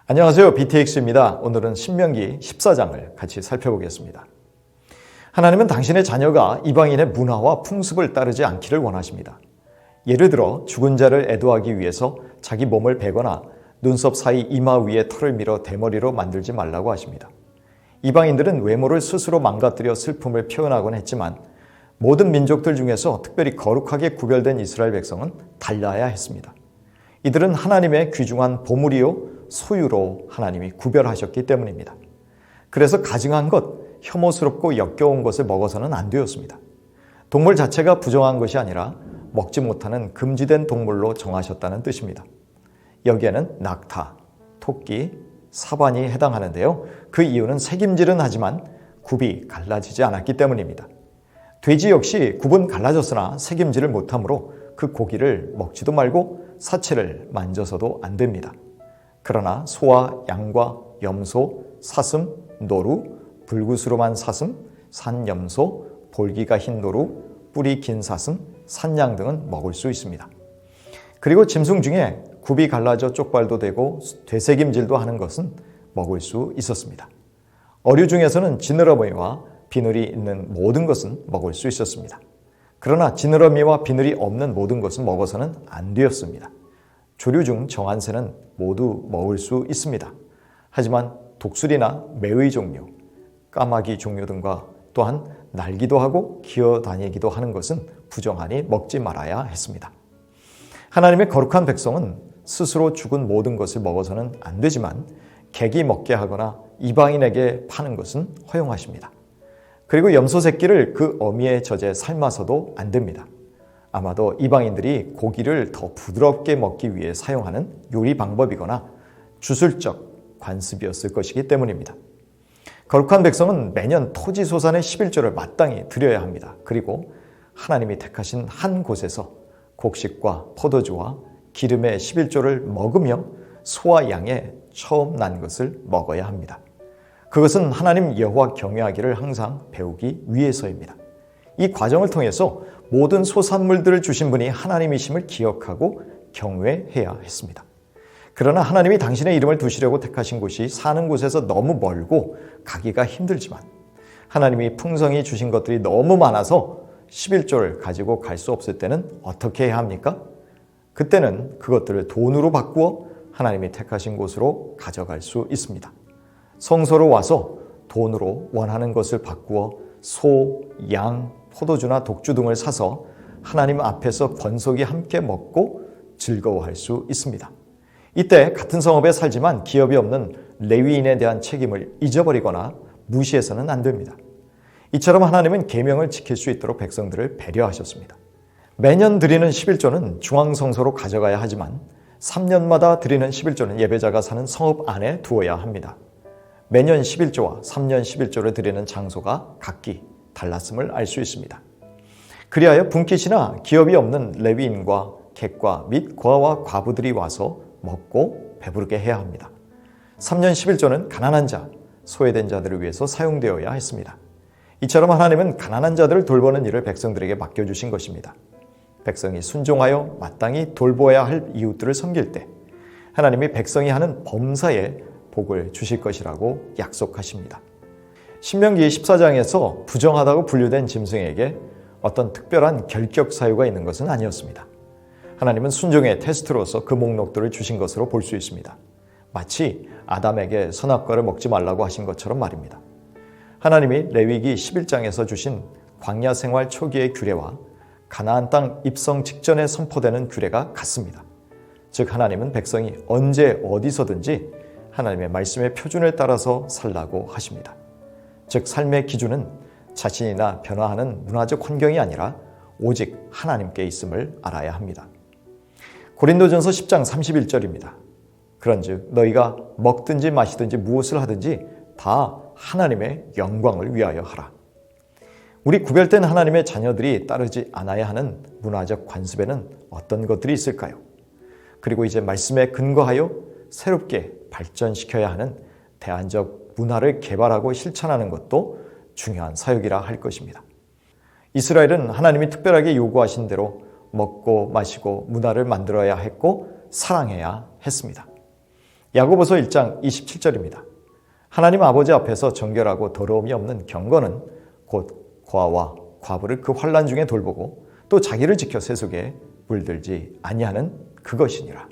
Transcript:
안녕하세요. BTX입니다. 오늘은 신명기 14장을 같이 살펴보겠습니다. 하나님은 당신의 자녀가 이방인의 문화와 풍습을 따르지 않기를 원하십니다. 예를 들어 죽은 자를 애도하기 위해서 자기 몸을 베거나 눈썹 사이 이마 위에 털을 밀어 대머리로 만들지 말라고 하십니다. 이방인들은 외모를 스스로 망가뜨려 슬픔을 표현하곤 했지만 모든 민족들 중에서 특별히 거룩하게 구별된 이스라엘 백성은 달라야 했습니다. 이들은 하나님의 귀중한 보물이요 소유로 하나님이 구별하셨기 때문입니다. 그래서 가증한 것, 혐오스럽고 역겨운 것을 먹어서는 안 되었습니다. 동물 자체가 부정한 것이 아니라 먹지 못하는 금지된 동물로 정하셨다는 뜻입니다. 여기에는 낙타, 토끼, 사반이 해당하는데요. 그 이유는 색임질은 하지만 굽이 갈라지지 않았기 때문입니다. 돼지 역시 굽은 갈라졌으나 색임질을 못하므로 그 고기를 먹지도 말고 사체를 만져서도 안 됩니다. 그러나 소와 양과 염소, 사슴, 노루, 불구스름한 사슴, 산염소, 볼기가 흰 노루, 뿔이 긴 사슴, 산양 등은 먹을 수 있습니다. 그리고 짐승 중에 굽이 갈라져 쪽발도 되고 되새김질도 하는 것은 먹을 수 있었습니다. 어류 중에서는 지느러미와 비늘이 있는 모든 것은 먹을 수 있었습니다. 그러나 지느러미와 비늘이 없는 모든 것은 먹어서는 안 되었습니다. 조류 중 정한 새는 모두 먹을 수 있습니다. 하지만 독수리나 매의 종류, 까마귀 종류 등과 또한 날기도 하고 기어다니기도 하는 것은 부정하니 먹지 말아야 했습니다. 하나님의 거룩한 백성은 스스로 죽은 모든 것을 먹어서는 안 되지만 객이 먹게 하거나 이방인에게 파는 것은 허용하십니다. 그리고 염소 새끼를 그 어미의 젖에 삶아서도 안 됩니다. 아마도 이방인들이 고기를 더 부드럽게 먹기 위해 사용하는 요리 방법이거나 주술적 관습이었을 것이기 때문입니다. 거룩한 백성은 매년 토지소산의 11조를 마땅히 드려야 합니다. 그리고 하나님이 택하신 한 곳에서 곡식과 포도주와 기름의 11조를 먹으며 소와 양의 처음 난 것을 먹어야 합니다. 그것은 하나님 여호와 경외하기를 항상 배우기 위해서입니다. 이 과정을 통해서 모든 소산물들을 주신 분이 하나님이심을 기억하고 경외해야 했습니다. 그러나 하나님이 당신의 이름을 두시려고 택하신 곳이 사는 곳에서 너무 멀고 가기가 힘들지만 하나님이 풍성히 주신 것들이 너무 많아서 11조를 가지고 갈 수 없을 때는 어떻게 해야 합니까? 그때는 그것들을 돈으로 바꾸어 하나님이 택하신 곳으로 가져갈 수 있습니다. 성소로 와서 돈으로 원하는 것을 바꾸어 소, 양, 포도주나 독주 등을 사서 하나님 앞에서 권속이 함께 먹고 즐거워할 수 있습니다. 이때 같은 성읍에 살지만 기업이 없는 레위인에 대한 책임을 잊어버리거나 무시해서는 안 됩니다. 이처럼 하나님은 계명을 지킬 수 있도록 백성들을 배려하셨습니다. 매년 드리는 11조는 중앙성소로 가져가야 하지만 3년마다 드리는 11조는 예배자가 사는 성읍 안에 두어야 합니다. 매년 11조와 3년 11조를 드리는 장소가 각기 달랐음을 알 수 있습니다. 그리하여 분깃이나 기업이 없는 레위인과 객과 및 고아와 과부들이 와서 먹고 배부르게 해야 합니다. 3년 11조는 가난한 자, 소외된 자들을 위해서 사용되어야 했습니다. 이처럼 하나님은 가난한 자들을 돌보는 일을 백성들에게 맡겨주신 것입니다. 백성이 순종하여 마땅히 돌보아야 할 이웃들을 섬길 때 하나님이 백성이 하는 범사에 복을 주실 것이라고 약속하십니다. 신명기 14장에서 부정하다고 분류된 짐승에게 어떤 특별한 결격 사유가 있는 것은 아니었습니다. 하나님은 순종의 테스트로서 그 목록들을 주신 것으로 볼 수 있습니다. 마치 아담에게 선악과를 먹지 말라고 하신 것처럼 말입니다. 하나님이 레위기 11장에서 주신 광야 생활 초기의 규례와 가나안 땅 입성 직전에 선포되는 규례가 같습니다. 즉 하나님은 백성이 언제 어디서든지 하나님의 말씀의 표준을 따라서 살라고 하십니다. 즉 삶의 기준은 자신이나 변화하는 문화적 환경이 아니라 오직 하나님께 있음을 알아야 합니다. 고린도전서 10장 31절입니다. 그런즉 너희가 먹든지 마시든지 무엇을 하든지 다 하나님의 영광을 위하여 하라. 우리 구별된 하나님의 자녀들이 따르지 않아야 하는 문화적 관습에는 어떤 것들이 있을까요? 그리고 이제 말씀에 근거하여 새롭게 발전시켜야 하는 대안적 문화를 개발하고 실천하는 것도 중요한 사역이라 할 것입니다. 이스라엘은 하나님이 특별하게 요구하신 대로 먹고 마시고 문화를 만들어야 했고 사랑해야 했습니다. 야고보서 1장 27절입니다. 하나님 아버지 앞에서 정결하고 더러움이 없는 경건은 곧 과와 과부를 그 환난 중에 돌보고 또 자기를 지켜 세속에 물들지 아니하는 그것이니라.